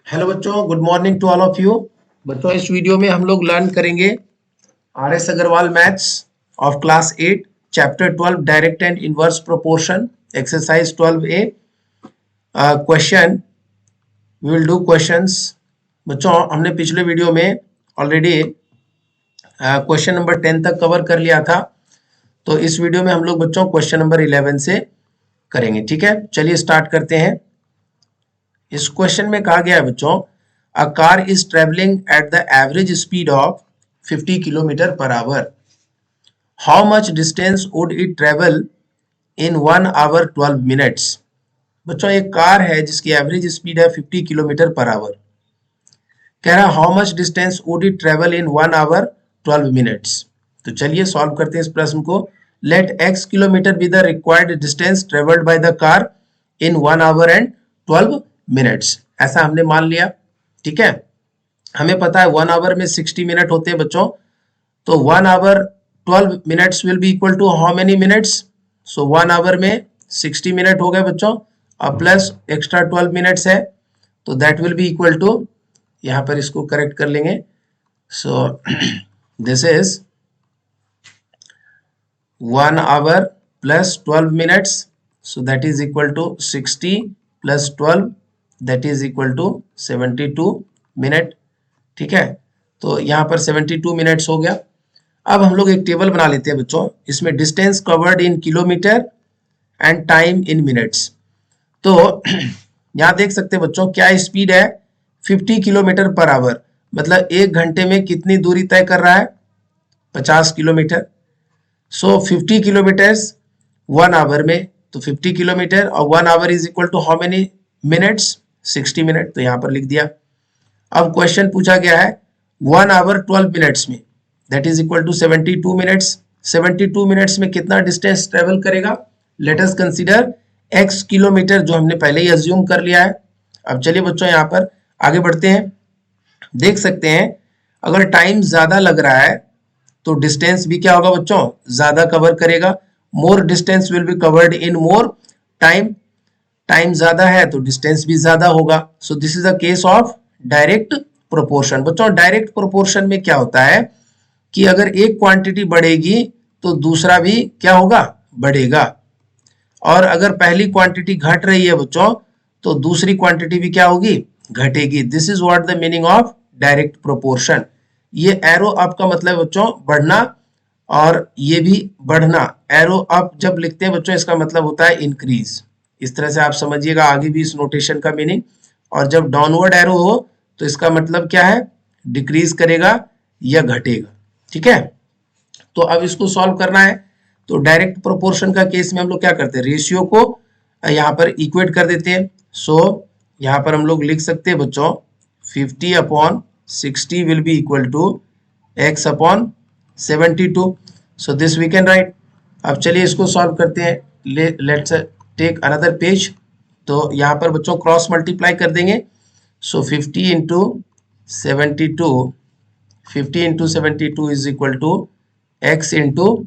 Hello बच्चों, good morning to all of you. बच्चों, इस वीडियो में हम लोग लर्न करेंगे R S Agrawal maths of class 8 chapter 12 direct and inverse proportion exercise 12A। Question, we will do questions. बच्चों, हमने पिछले वीडियो में ऑलरेडी क्वेश्चन नंबर 10 तक कवर कर लिया था, तो इस वीडियो में हम लोग बच्चों क्वेश्चन नंबर 11 से करेंगे। ठीक है, चलिए स्टार्ट करते हैं। इस क्वेश्चन में कहा गया है बच्चों, a car is travelling at the average speed of 50 kilometre per hour. How much distance would it travel in 1 hour 12 minutes. बच्चों, एक कार है जिसकी एवरेज स्पीड है 50 किलोमीटर पर आवर। कह रहा है how much distance would it travel in 1 hour 12 minutes. तो चलिए सॉल्व करते हैं इस प्रश्न को। Let x kilometre be the required distance travelled by the car in 1 hour and 12 minutes. ऐसा हमने मान लिया। ठीक है, हमें पता है 1 आवर में 60 मिनट होते हैं बच्चों, तो 1 hour 12 minutes will be equal to how many minutes. So 1 hour में 60 मिनट हो गए बच्चों, अब प्लस एक्स्ट्रा 12 मिनट्स है, तो that will be equal to, यहां पर इसको करेक्ट कर लेंगे। So this is 1 hour plus 12 minutes, so that is equal to 60 plus 12, that is equal to 72 minute. ठीक है, तो यहाँ पर 72 मिनट्स हो गया। अब हम लोग एक टेबल बना लेते हैं बच्चों, इसमें distance covered in kilometre and time in minutes. तो यहाँ देख सकते हैं बच्चों, क्या स्पीड है 50 किलोमीटर पर आवर, मतलब एक घंटे में कितनी दूरी तय कर रहा है, 50 किलोमीटर। सो 50 किलोमीटर्स 1 आवर में, तो 50 किलोमीटर और 1 hour is equal to how many minutes, 60 minute, तो यहां पर लिख दिया। अब क्वेश्चन पूछा गया है 1 आवर 12 मिनट्स में, that is equal to 72 minutes. 72 minutes में कितना डिस्टेंस ट्रेवल करेगा। Let us consider x kilometre, जो हमने पहले ही अज्यूम कर लिया है। अब चलिए बच्चों यहाँ पर आगे बढ़ते हैं। देख सकते हैं अगर टाइम ज्यादा लग रहा है तो डिस्टेंस भी क्या होगा बच्चों, ज्यादा कवर करेगा। मोर distance will be covered in more time, time ज्यादा है तो डिस्टेंस भी ज्यादा होगा। सो this is a case of direct proportion. बच्चों, डायरेक्ट प्रोपोर्शन में क्या होता है कि अगर एक क्वांटिटी बढ़ेगी तो दूसरा भी क्या होगा, बढ़ेगा, और अगर पहली क्वांटिटी घट रही है बच्चों तो दूसरी क्वांटिटी भी क्या होगी, घटेगी। This is what the meaning of direct proportion. ये एरो अप का मतलब बच्चों बढ़ना, और ये भी बढ़ना। एरो अप जब लिखते हैं बच्चों इसका मतलब होता है इंक्रीज। इस तरह से आप समझिएगा आगे भी इस नोटेशन का मीनिंग। और जब डाउनवर्ड एरो हो तो इसका मतलब क्या है, डिक्रीज करेगा या घटेगा। ठीक है, तो अब इसको सॉल्व करना है। तो डायरेक्ट प्रोपोर्शन का केस में हम लोग क्या करते हैं, रेशियो को यहाँ पर इक्वेट कर देते हैं। सो यहाँ पर हम लोग लिख सकते हैं बच्चों 50 upon 60 will be equal to x upon 72. So this we can write. अब चलिए इसको सॉल्व करते हैं। Let's take another page. तो यहाँ पर बच्चों क्रॉस मल्टीप्लाई कर देंगे। So 50 into 72, 50 into 72 is equal to x into,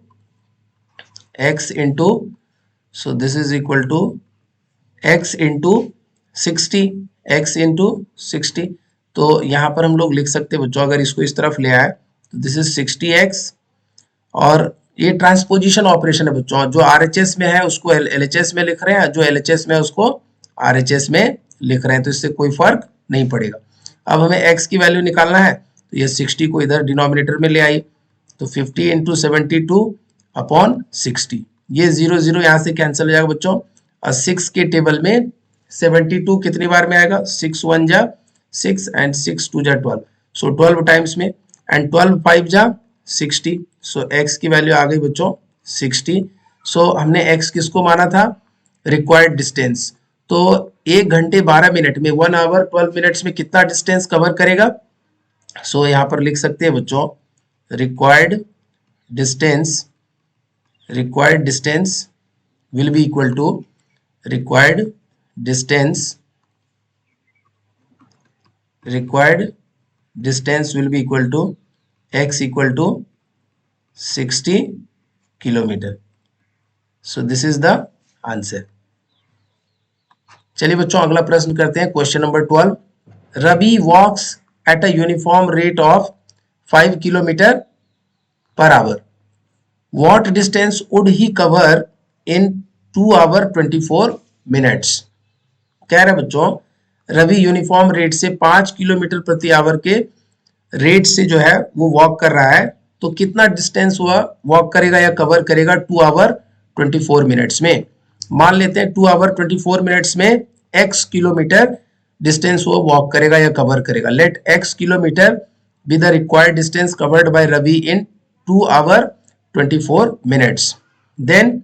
so this is equal to x into 60, x into 60। तो यहाँ पर हम लोग लिख सकते हैं बच्चों, अगर इसको इस तरफ ले आए तो दिस इज 60x, और ये ट्रांसपोजिशन ऑपरेशन है बच्चों। जो RHS में है उसको LHS में लिख रहे हैं, जो LHS में है उसको RHS में लिख रहे हैं, तो इससे कोई फर्क नहीं पड़ेगा। अब हमें x की वैल्यू निकालना है, तो ये 60 को इधर डिनोमिनेटर में ले आई, तो 50 इंटू 72 अपॉन 60, ये 0 0 यहाँ से कैंसिल हो जाएगा बच्चों। और 6 के टेबल में 72 कितनी बार में आएगा, 6 1 जा 6 एंड 6 2 जा 12, सो 12 टाइम्स में, एंड 12 5 जा 60, सो x की वैल्यू आ गई बच्चों 60। सो हमने x किसको माना था, रिक्वायर्ड डिस्टेंस। तो 1 घंटे 12 मिनट में 1 आवर 12 मिनट्स में कितना डिस्टेंस कवर करेगा। सो यहाँ पर लिख सकते हैं बच्चों required distance will be equal to required distance will be equal to x equal to 60 kilometre. So this is the answer. चलिए बच्चों अगला प्रश्न करते हैं, question number 12। Ravi walks at a uniform rate of 5 kilometer per hour. What distance would he cover in 2 hour 24 minutes? कह रहे बच्चों Ravi uniform rate से 5 किलोमीटर प्रति आवर के रेट से जो है वो वॉक कर रहा है, तो कितना डिस्टेंस वह वॉक करेगा या कवर करेगा 2 आवर 24 मिनट्स में। मान लेते हैं 2 आवर 24 मिनट्स में x किलोमीटर डिस्टेंस वो वॉक करेगा या कवर करेगा। Let x kilometre be the required distance covered by Ravi in 2 hour 24 minutes. Then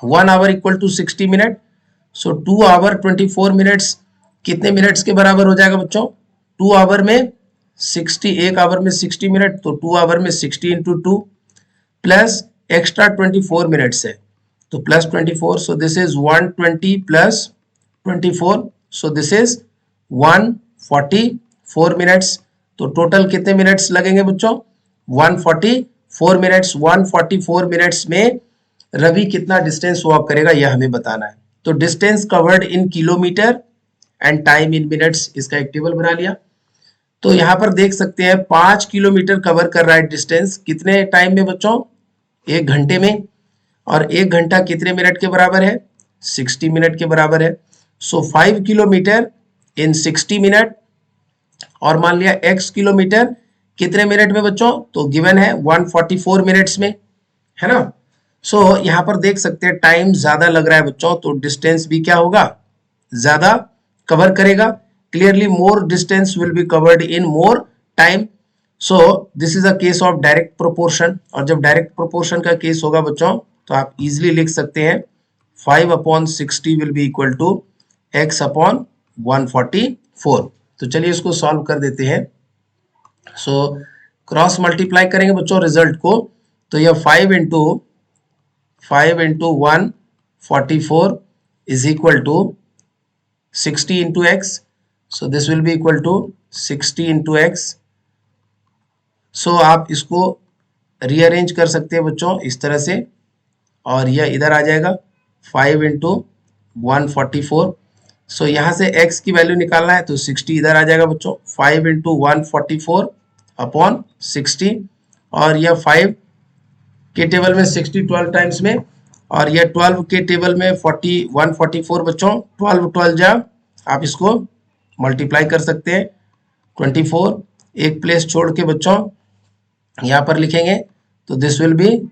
1 hour equal to 60 minute. So 2 hour 24 minutes कितने मिनट्स के बराबर हो जाएगा बच्चों? 2 आवर में 60, 1 आवर में 60 मिनट, तो 2 आवर में 60 इंटू 2 प्लस एक्स्ट्रा 24 मिनट्स है तो plus 24, so this is 120 plus 24, so this is 144 minutes. तो टोटल कितने मिनट्स लगेंगे बच्चों? 144 मिनट्स। 144 मिनट्स में रवि कितना डिस्टेंस वॉक करेगा यह हमें बताना है। तो distance covered in kilometre and time in minutes, इसका एक टेबल बना लिया। तो यहां पर देख सकते हैं 5 किलोमीटर कवर कर रहा है डिस्टेंस कितने टाइम में बच्चों? 1 घंटे में। और 1 घंटा कितने मिनट के बराबर है? 60 मिनट के बराबर है। सो 5 किलोमीटर इन 60 मिनट, और मान लिया x किलोमीटर कितने मिनट में बच्चों? तो गिवन है 144 मिनट्स में, है ना। सो यहां पर देख सकते हैं टाइम ज्यादा लग रहा है बच्चों, तो डिस्टेंस भी क्या होगा? ज्यादा कवर करेगा। Clearly more distance will be covered in more time. So this is a case of direct proportion, और जब डायरेक्ट प्रोपोर्शन का केस होगा बच्चों तो आप इजिली लिख सकते हैं 5/60 will be equal to x/144। तो चलिए इसको सॉल्व कर देते हैं। सो क्रॉस मल्टीप्लाई करेंगे बच्चों रिजल्ट को, तो यह 5 into 144 is equal to 60 into x. So this will be equal to 60 into x. So आप इसको रीअरेंज कर सकते हैं बच्चों इस तरह से, और यह इधर आ जाएगा 5 इंटू 144। सो यहाँ से x की वैल्यू निकालना है तो 60 इधर आ जाएगा बच्चों। 5 इंटू 144 अपॉन 60, और यह 5 के टेबल में 60 12 टाइम्स में, और यह 12 के टेबल में 144 बच्चों। 12 जा आप इसको मल्टीप्लाई कर सकते हैं। 24 एक प्लेस छोड़ के बच्चों यहाँ पर लिखेंगे तो this will B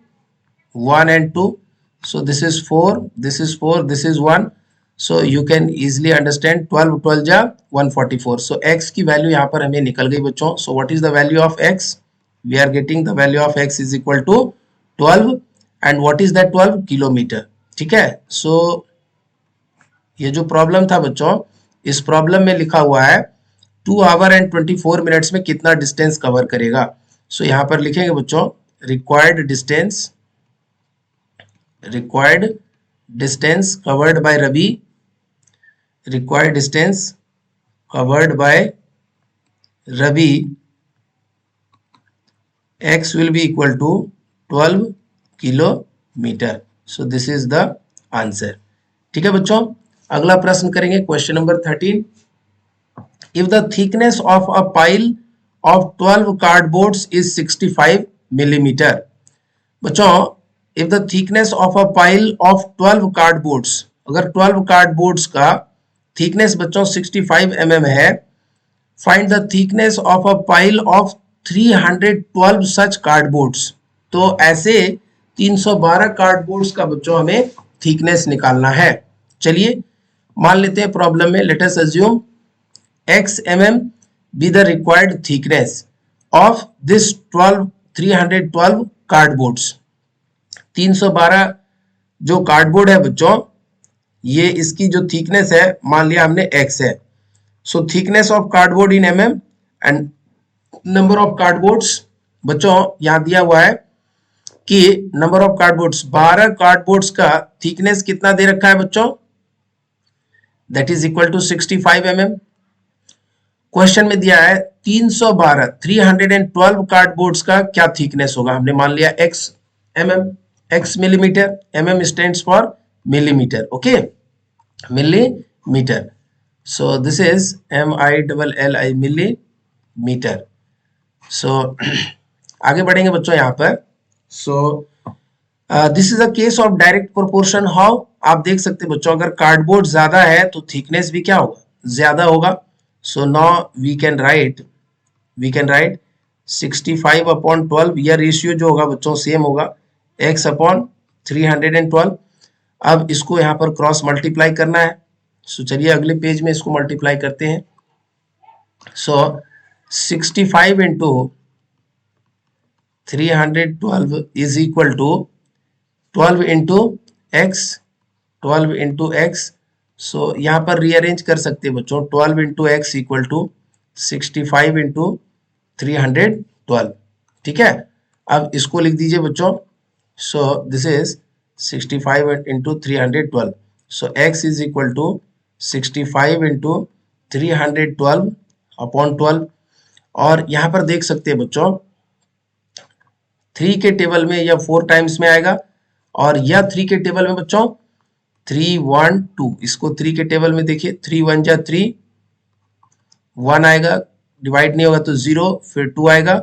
1 and 2. So this is 4, this is 4, this is 1. So you can easily understand 12 जा 144. So x की वैल्यू यहाँ पर हमें निकल गई बच्चों। So what is the value of x? We are getting the value of x is equal to 12, and what is that 12? Kilometre. ठीक है। So ये जो प्रॉब्लम था बच्चों, इस प्रॉब्लम में लिखा हुआ है 2 आवर एंड 24 मिनट्स में कितना डिस्टेंस कवर करेगा। सो यहाँ पर लिखेंगे बच्चों required distance covered by Ravi, required distance covered by Ravi, x will be equal to 12 kilometre. So this is the answer. ठीक है बच्चों, अगला प्रश्न करेंगे question number 13। If the thickness of a pile of 12 cardboards is 65 millimetre. बच्चों if the thickness of a pile of 12 cardboards, अगर 12 cardboards का thickness बच्चों 65 mm है, find the thickness of a pile of 312 such cardboards। तो ऐसे 312 cardboards का बच्चों हमें थिकनेस निकालना है। चलिए मान लेते हैं प्रॉब्लम में, let us assume x mm be the required thickness of this 312 cardboards. 312 जो कार्डबोर्ड है बच्चों, ये इसकी जो थिकनेस है मान लिया हमने x है। So thickness of cardboard in mm and number of cardboards बच्चों यहां दिया हुआ है कि नंबर ऑफ कार्डबोर्ड्स 12 कार्डबोर्ड्स का थिकनेस कितना दे रखा है बच्चों? That is equal to 65 mm। Question में दिया है 312 कार्डबोर्ड्स का क्या थिकनेस होगा। हमने मान लिया x mm, x millimetre, mm stands for millimetre, okay millimetre. So this is MILLI millimeter. So आगे बढ़ेंगे बच्चों यहाँ पर. So this is a case of direct proportion. How? आप देख सकते हैं बच्चों, अगर कार्डबोर्ड ज्यादा है तो थिकनेस भी क्या होगा? ज्यादा होगा. So now we can write 65 upon 12. यह रेशियो जो होगा बच्चों सेम होगा x अपॉन 312. अब इसको यहाँ पर क्रॉस मल्टीप्लाई करना है. सो चलिए अगले पेज में इसको मल्टीप्लाई करते हैं. So 65 into 312 is equal to 12 into x. 12 into x. So यहाँ पर रीअरेंज कर सकते हैं बच्चों. 12 into x equal to 65 into 312. ठीक है. अब इसको लिख दीजिए बच्चों. So this is 65 into 312. So x is equal to 65 into 312 upon 12. और यहाँ पर देख सकते हैं बच्चों 3 के टेबल में यह 4 टाइम्स में आएगा, और यह 3 के टेबल में बच्चों 3 1 2. इसको 3 के टेबल में देखिए. 3 1 जा 3, 1 आएगा, डिवाइड नहीं होगा तो 0, फिर 2 आएगा,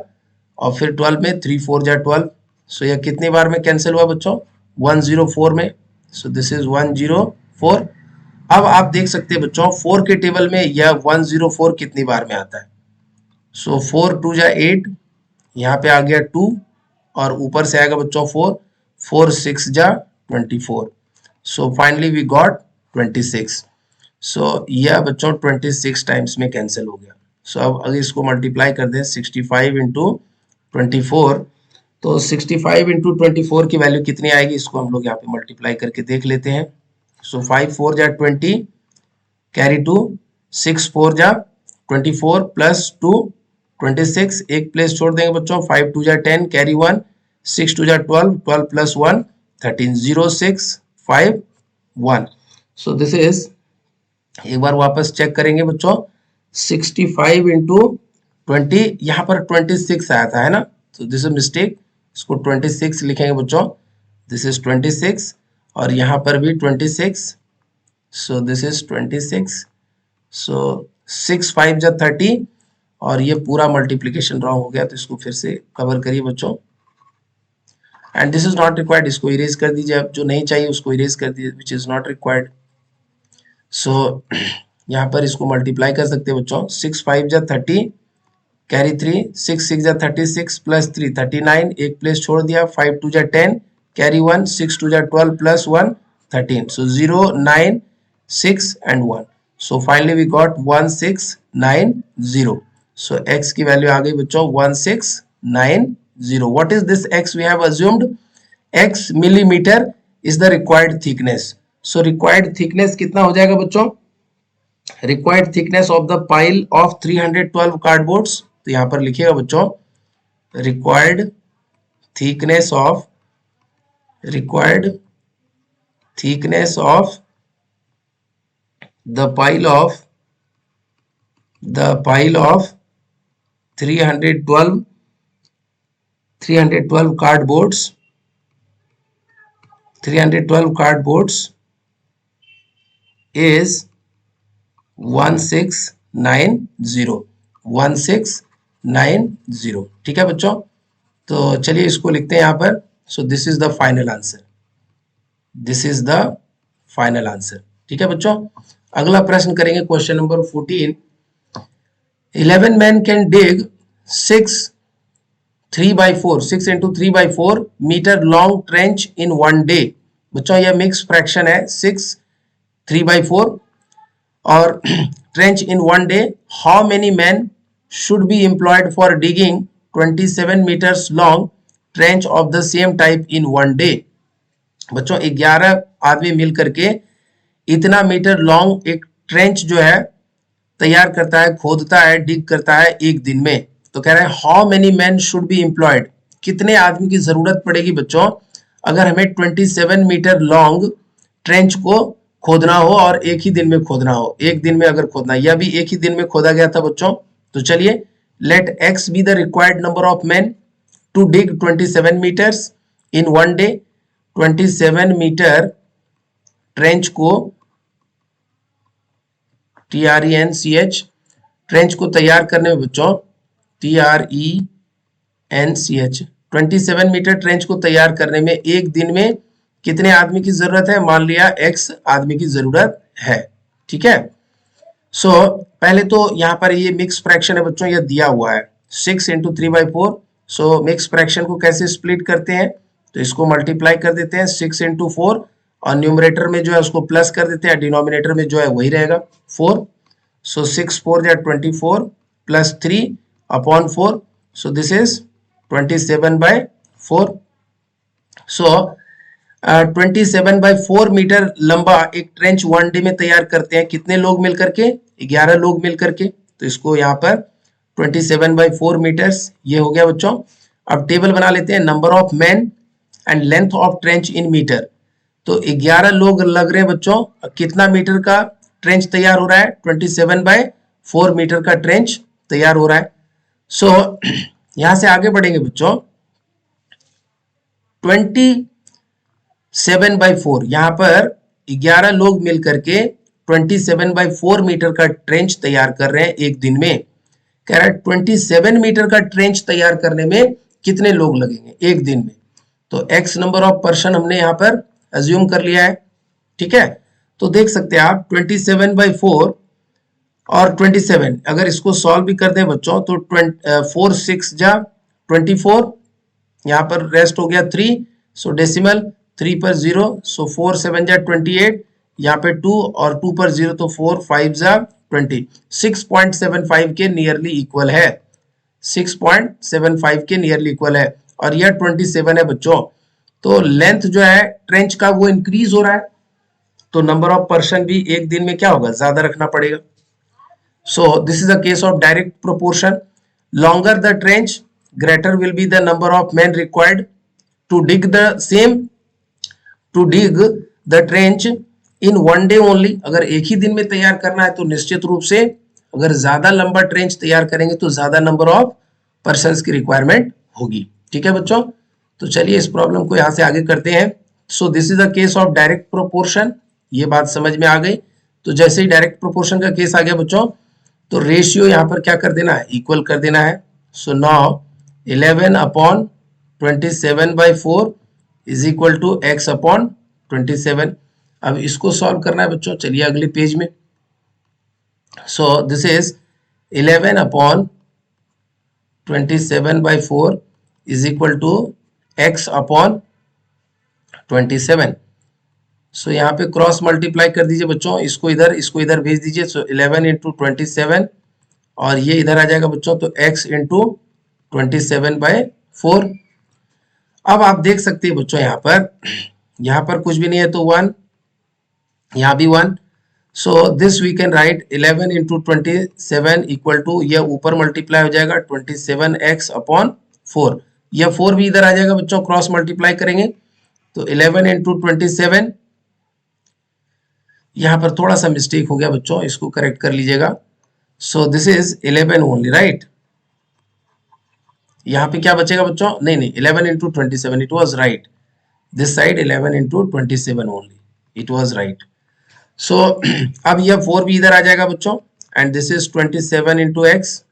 और फिर 12 में 3 4 जा 12. सो यह कितने बार में कैंसिल हुआ बच्चों? 104 में. So this is 104. अब आप देख सकते हैं बच्चों 4 के टेबल में यह 104 कितनी बार में आता है? सो 4 2 जा 8, यहाँ पे आ गया 2, और ऊपर से आएगा बच्चों 4, 4 6 जा 24. So finally we got 26. सो यह बच्चों 26 टाइम्स में कैंसिल हो गया. सो अब अगर इसको मल्टीप्लाई कर दें 65 इंटू 24, तो 65 इंटू 24 की वैल्यू कितनी आएगी? इसको हम लोग यहाँ पे मल्टीप्लाई करके देख लेते हैं. सो 5 4 जा 20, कैरी 2, 6 4 जा 24 प्लस 2 26. एक प्लेस छोड़ देंगे बच्चों. 5 2 जा 10, कैरी 1, 6 2 जा 12, 12 प्लस 1 13, 0 6 5 1. सो दिस इज, एक बार वापस चेक करेंगे बच्चों. 65 इंटू 20, यहाँ पर 26 आया था, है ना? तो दिस इज मिस्टेक. इसको 26 लिखेंगे बच्चों. दिस इज 26, और यहाँ पर भी 26. सो दिस इज 26. सो 6 5 जा 30, और ये पूरा मल्टीप्लीकेशन रॉन्ग हो गया, तो इसको फिर से कवर करिए बच्चों. And this is not required. इसको इरेज कर दीजिए. अब जो नहीं चाहिए उसको इरेज कर दीजिए, विच इज नॉट रिक्वायर्ड. सो यहाँ पर इसको मल्टीप्लाई कर सकते हैं बच्चों. 6 5 जा 30, कैरी 3, 6 6 जा 36 प्लस 3 39, एक प्लेस छोड़ दिया. 5 2 जा 10, कैरी 1, 6 2 जा 12 plus 1 13. So 0 9 6 and 1. So finally we got 1690. So x की वैल्यू आ गई बच्चों 1690. What is this x we have assumed? x millimetre is the required thickness. So required thickness कितना हो जाएगा बच्चों? Required thickness of the pile of 312 cardboards. तो यहां पर लिखिएगा बच्चों required thickness of the pile of 312 cardboards is 1690. ठीक है बच्चों. तो चलिए इसको लिखते हैं यहाँ पर. सो this is the final answer. ठीक है बच्चों. अगला प्रश्न करेंगे question number 14. 11 men can dig 6 into 3/4 meter long trench in one day. बच्चों यह मिक्स फ्रैक्शन है. 6 3/4 और trench in one day. How many men should be employed for digging 27 meters long trench of the same type in one day? बच्चों 11 आदमी मिल करके इतना metre long एक trench जो है तैयार करता है, खोदता है, डिग करता है एक दिन में. तो कह रहे हैं how many man should be employed. कितने आदमी की जरूरत पड़ेगी बच्चों अगर हमें 27 मीटर लॉन्ग ट्रेंच को खोदना हो और एक ही दिन में खोदना हो. एक दिन में अगर खोदना, यह भी एक ही दिन में खोदा गया था बच्चों. तो चलिए let x be the required number of man to dig 27 metres in one day. 27 metre trench को TRENCH, ट्रेंच को तैयार करने में बच्चों TRENCH 27 मीटर ट्रेंच को तैयार करने में एक दिन में कितने आदमी की जरूरत है? मान लिया x आदमी की जरूरत है, ठीक है। सो पहले तो यहाँ पर ये मिक्स फ्रैक्शन है बच्चों, ये दिया हुआ है 6 इंटू 3/4। सो मिक्स फ्रैक्शन को कैसे स्प्लिट करते हैं? तो इसको मल्टीप्लाई कर देते हैं 6 इंटू 4, और न्यूमरेटर में जो है उसको प्लस कर देते हैं, डिनोमिनेटर में जो है वही रहेगा 4। सो 6 4 या 24 plus 3 upon 4, so this is 27/4। So 27/4 metre लंबा एक ट्रेंच वन डे में तैयार करते हैं कितने लोग मिलकर के? 11 लोग मिलकर के। तो इसको यहाँ पर 27/4 मीटर्स ये हो गया बच्चों। अब टेबल बना लेते हैं, number of man and length of trench in metre. तो 11 लोग लग रहे हैं बच्चों, कितना मीटर का ट्रेंच तैयार हो रहा है? 27/4 मीटर का ट्रेंच तैयार हो रहा है। सो यहां से आगे बढ़ेंगे बच्चों, 27/4 यहाँ पर 11 लोग मिलकर के 27/4 मीटर का ट्रेंच तैयार कर रहे हैं एक दिन में। कह रहा है 27 मीटर का ट्रेंच तैयार करने में कितने लोग लगेंगे एक दिन में? तो x नंबर ऑफ पर्सन हमने यहाँ पर अज्यूम कर लिया है, ठीक है। तो देख सकते हैं आप 27/4 और 27, अगर इसको सॉल्व भी कर दें बच्चों तो 4 6 जा 24, यहाँ पर रेस्ट हो गया 3, सो डेसिमल 3 पर 0, सो 4 7 जा 28, यहाँ पे 2 और 2 पर 0 तो 4 5 जा 20, 6.75 के नियरली इक्वल है, 6.75 के नियरली इक्वल है। और यह 27 है बच्चों। तो लेंथ जो है ट्रेंच का वो इंक्रीज हो रहा है, तो नंबर ऑफ पर्सन भी एक दिन में क्या होगा? ज्यादा रखना पड़ेगा। So this is a case of direct proportion. Longer the trench, greater will be the number of men required to dig the trench in one day only. अगर एक ही दिन में तैयार करना है तो निश्चित रूप से अगर ज्यादा लंबा ट्रेंच तैयार करेंगे तो ज्यादा नंबर ऑफ पर्सन्स की रिक्वायरमेंट होगी, ठीक है बच्चों। तो चलिए इस प्रॉब्लम को यहाँ से आगे करते हैं। सो this is a case of direct proportion, ये बात समझ में आ गई। तो जैसे ही डायरेक्ट प्रोपोर्शन का केस आ गया बच्चों, तो रेशियो यहाँ पर क्या कर देना है? इक्वल कर देना है। So now 11/27/4 is equal to x/27। अब इसको सॉल्व करना है बच्चों, चलिए अगले पेज में। So this is 11/27/4 is equal to x/27। So यहाँ पे क्रॉस मल्टीप्लाई कर दीजिए बच्चों, इसको इधर भेज दीजिए। सो 11 इंटू 27 और ये इधर आ जाएगा बच्चों, तो x इंटू 27/4। अब आप देख सकते हैं बच्चों यहाँ पर कुछ भी नहीं है तो 1, यहाँ भी 1। So this we can write 11 into 27 equal to, यह ऊपर मल्टीप्लाई हो जाएगा 27x/4। यह 4 भी इधर आ जाएगा बच्चों, क्रॉस मल्टीप्लाई करेंगे तो 11 इंटू 27। यहाँ पर थोड़ा सा मिस्टेक हो गया बच्चों, इसको करेक्ट कर लीजिएगा। So this is 11 only, right. यहाँ पे क्या बचेगा बच्चों? नहीं 11 into 27, it was right. This side 11 into 27 only, it was right. So अब यह 4 भी इधर आ जाएगा बच्चों, and this is 27 into x.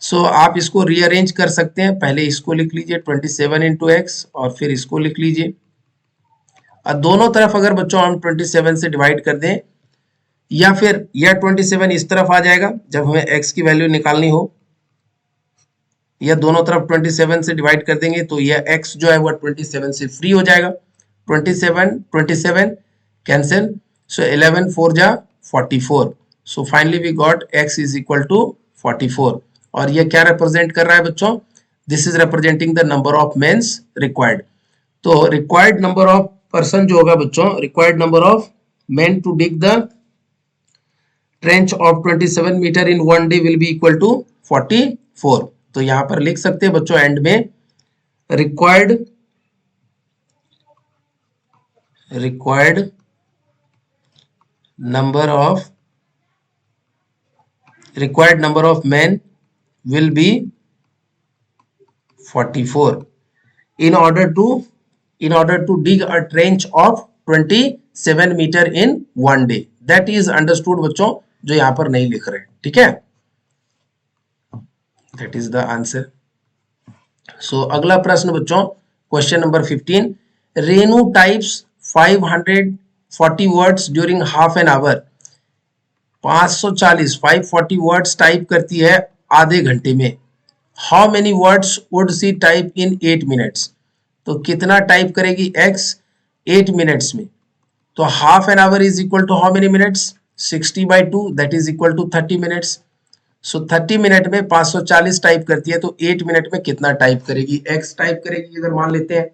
So आप इसको रीअरेंज कर सकते हैं, पहले इसको लिख लीजिए 27 इंटू एक्स और फिर इसको लिख लीजिए। दोनों तरफ अगर बच्चों हम 27 से डिवाइड कर दें, या फिर यह 27 इस तरफ आ जाएगा जब हमें x की वैल्यू निकालनी हो, यह दोनों तरफ 27 से डिवाइड कर देंगे तो यह x जो है वह 27 से फ्री हो जाएगा। 27 कैंसिल, सो 11 4 जा 44। So finally we got x is equal to 44। और यह क्या रिप्रेजेंट कर रहा है बच्चों? This is representing the number of mens required. तो रिक्वायर्ड नंबर ऑफ पर्सन जो होगा बच्चों, required number of men to dig the trench of 27 metre in one day will be equal to 44। तो यहां पर लिख सकते हैं बच्चों एंड में required number of men will be 44 in order to dig a trench of 27 metre in one day। that is understood बच्चों, जो यहाँ पर नहीं लिख रहे, ठीक है। That is the answer. So अगला प्रश्न बच्चों, question number 15, Renu types 540 words during half an hour. 540 words type करती है आधे घंटे में। How many words would she type in 8 minutes. तो कितना टाइप करेगी x 8 मिनट्स में। तो half an hour is equal to how many minutes, 60/2 that is equal to 30 minutes. So 30 minute में 540 टाइप करती है, तो 8 मिनट में कितना टाइप करेगी, x टाइप करेगी अगर मान लेते हैं।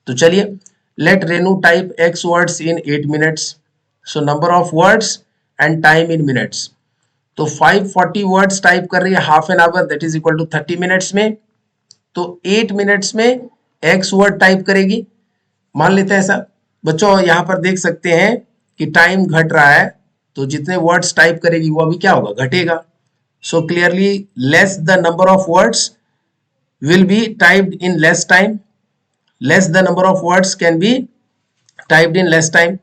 तो चलिए, let Renu type x words in 8 minutes. So number of words and time in minutes. तो 540 वर्ड्स टाइप कर रही है half an hour, that is equal to 30 minutes में। तो 8 मिनट्स में x वर्ड टाइप करेगी, मान लेते हैं ऐसा। बच्चों यहाँ पर देख सकते हैं कि टाइम घट रहा है, तो जितने वर्ड्स टाइप करेगी वो अभी क्या होगा, घटेगा। So clearly less the number of words will be typed in less time, less the number of words can be typed in less time.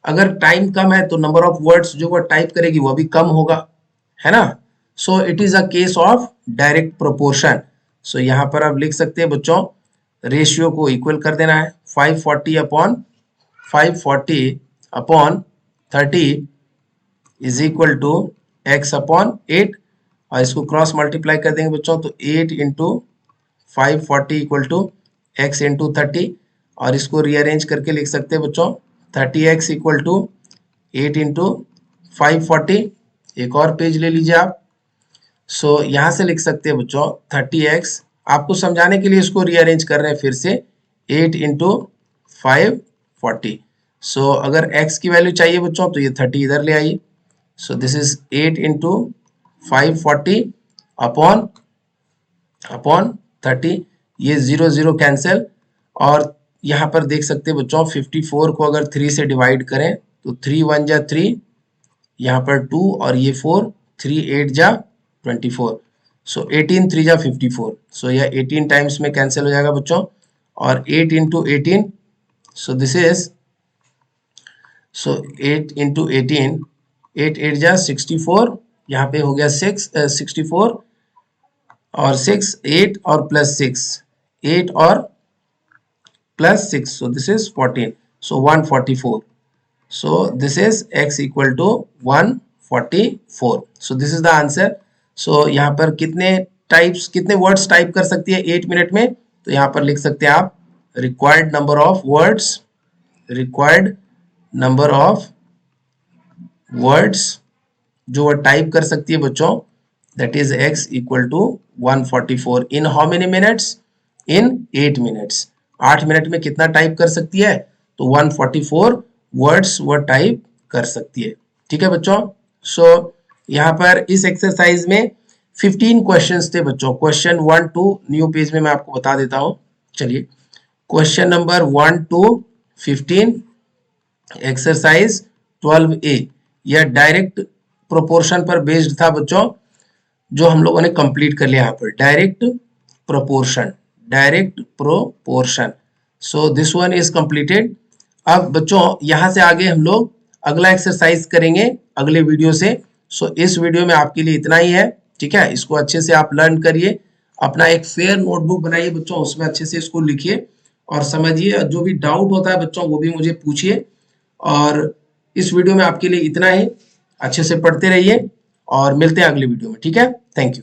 अगर टाइम कम है तो नंबर ऑफ वर्ड्स जो वो टाइप करेगी वो भी कम होगा, है ना। So it is a case of direct proportion. So यहाँ पर आप लिख सकते हैं बच्चों, रेशियो को इक्वल कर देना है। 540 upon 30 is equal to x upon 8, और इसको क्रॉस मल्टीप्लाई कर देंगे बच्चों, तो 8 into 540 equal to x into 30, और इसको रीअरेंज करके लिख सकते हैं बच्चों, 30x इक्वल टू 8 इंटू 540। एक और पेज ले लीजिए आप। सो यहाँ से लिख सकते हैं बच्चों 30x, आपको समझाने के लिए इसको रीअरेंज कर रहे हैं फिर से, 8 इंटू 540। सो अगर x की वैल्यू चाहिए बच्चों तो ये 30 इधर ले आइए। सो दिस इज 8 इंटू 540 अपॉन 30, ये 0 0 कैंसिल, और यहाँ पर देख सकते हैं बच्चों 54 को अगर 3 से डिवाइड करें तो 3 1 जा 3, यहाँ पर 2 और ये 4, 3 8 जा 24, सो 18 3 जा 54। सो यह 18 टाइम्स में कैंसिल हो जाएगा बच्चों, और 8 into 18, so this is, so 8 into 18, 8 8 जा 64, यहाँ पे हो गया 64 और 6 8 और प्लस 6, 8 और plus 6, so this is 14, so 144, so this is x equal to 144, so this is the answer। so यहाँ पर कितने वर्ड्स टाइप कर सकती है 8 मिनट में, तो यहाँ पर लिख सकते हैं आप रिक्वायर्ड नंबर ऑफ वर्ड्स जो वो टाइप कर सकती है बच्चों, that is x equal to 144 in how many minutes, in 8 minutes. 8 minute में कितना टाइप कर सकती है, तो 144 वर्ड्स वो टाइप कर सकती है, ठीक है बच्चों। सो यहाँ पर इस एक्सरसाइज में 15 क्वेश्चंस थे बच्चों। क्वेश्चन 1 to न्यू पेज में मैं आपको बता देता हूँ। चलिए, question number 1 to 15 exercise 12A, यह डायरेक्ट प्रोपोर्शन पर बेस्ड था बच्चों, जो हम लोगों ने कंप्लीट कर लिया यहाँ पर। Direct proportion, so this one is completed. अब बच्चों यहाँ से आगे हम लोग अगला एक्सरसाइज करेंगे अगले वीडियो से। सो इस वीडियो में आपके लिए इतना ही है, ठीक है। इसको अच्छे से आप लर्न करिए, अपना एक फेयर नोटबुक बनाइए बच्चों, उसमें अच्छे से इसको लिखिए और समझिए। जो भी डाउट होता है बच्चों वो भी मुझे पूछिए। और इस वीडियो में आपके लिए इतना ही, अच्छे से पढ़ते रहिए और मिलते हैं अगले वीडियो में, ठीक है। Thank you.